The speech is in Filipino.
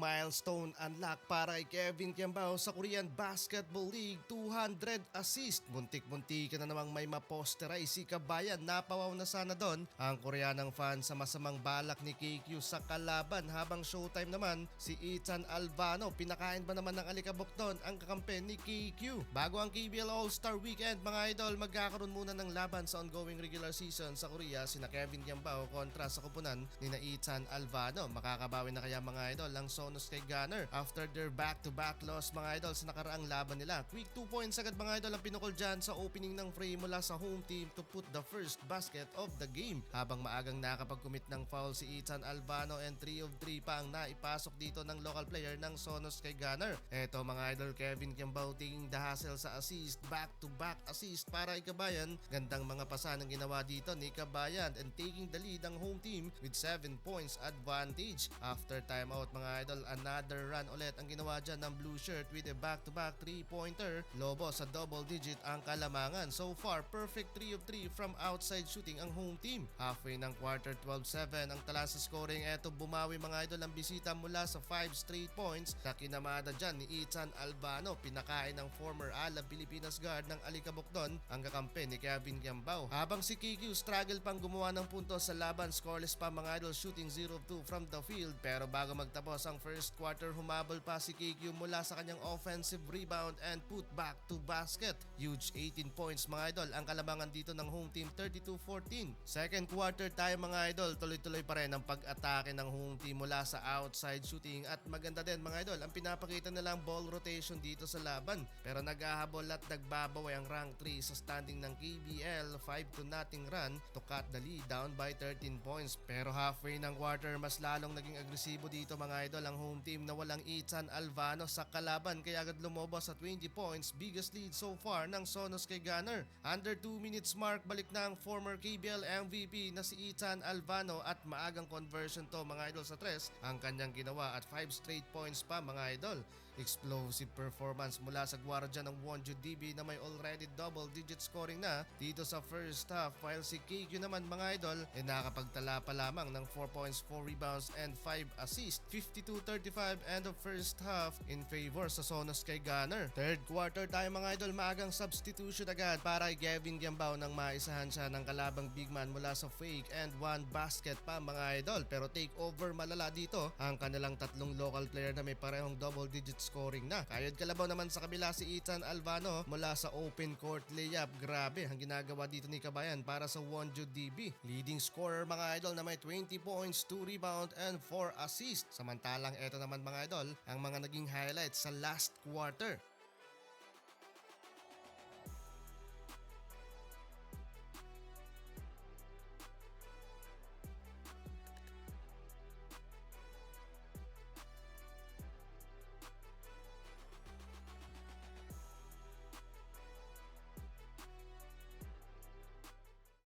milestone unlock para kay Kevin Kiambao sa Korean Basketball League, 200 assist. Muntik-muntik na namang may maposterize si Kabayan, napawaw na sana doon ang Koreanang fan sa masamang balak ni KQ sa kalaban, habang showtime naman si Ethan Alvano. Pinakain ba naman ng alikabok doon ang kakampi ni KQ? Bago ang KBL All-Star Weekend mga idol, magkakaroon muna ng laban sa ongoing regular season sa Korea sina Kevin Kiambao kontra sa kupunan ni na Ethan Alvano. Makakabawi na kaya mga idol ang Sonos kay Gunner after their back-to-back loss mga idol sa nakaraang laban nila? Quick 2 points agad mga idol ang pinukol dyan sa opening ng frame mula sa home team to put the first basket of the game, habang maagang nakapag-commit ng foul si Ethan Alvano and 3 of 3 pa ang naipasok dito ng local player ng Sonos kay Gunner. Eto mga idol, Kevin Kiambao taking the hassle sa assist, back-to-back assist para kay Kabayan. Gandang mga pasan ang ginawa dito ni Kabayan and taking the lead ang home team with 7 points advantage. After timeout mga idol, another run ulit ang ginawa dyan ng blue shirt with a back-to-back 3-pointer. Lobo sa double digit ang kalamangan. So far, perfect 3 of 3 from outside shooting ang home team. Halfway ng quarter, 12-7 ang tala sa scoring. Eto bumawi mga idol ang bisita mula sa 5 straight points na kinamada dyan ni Ethan Alvano. Pinakain ng former Ala Pilipinas guard ng alikabok doon ang kakampi ni Kevin Kiambao. Habang si KQ struggle pang gumawa ng puntos sa laban, scoreless pa mga idol, shooting 0 of 2 from the field. Pero bago magtapos ang first quarter, humabol pa si KQ mula sa kanyang offensive rebound and put back to basket. Huge 18 points mga idol ang kalamangan dito ng home team, 32-14. Second quarter tayo mga idol, tuloy-tuloy pa rin ang pag-atake ng home team mula sa outside shooting, at maganda din mga idol ang pinapakita nilang ball rotation dito sa laban. Pero naghahabol at nagbabaway ang rank 3 sa standing ng KBL, 5-0 run to cut the lead down by 13 points. Pero halfway ng quarter, mas lalong naging agresibo dito mga idol ang home team na walang Ethan Alvano sa kalaban, kaya agad lumobo sa 20 points, biggest lead so far ng Sonos kay Gunner. Under 2 minutes mark, balik na ang former KBL MVP na si Ethan Alvano, at maagang conversion to mga idol sa 3 ang kanyang ginawa at 5 straight points pa mga idol. Explosive performance mula sa gwardiya ng Wonju DB na may already double digit scoring na dito sa first half, while si KQ naman mga idol ay nakapagtala pa lamang ng 4 points, 4 rebounds and 5 assists. 52-35 end of first half in favor sa Sonos kay Gunner. Third quarter tayo mga idol, maagang substitution agad para kay Kevin Kiambao nang maisahan siya ng kalabang big man mula sa fake and 1 basket pa mga idol. Pero take over malala dito ang kanilang tatlong local player na may parehong double digit scoring na. Kayod kalabaw naman sa kabila si Ethan Alvano mula sa open court layup. Grabe ang ginagawa dito ni Kabayan para sa Wonju DB. Leading scorer mga idol na may 20 points, 2 rebound and 4 assists. Samantalang eto naman mga idol ang mga naging highlights sa last quarter.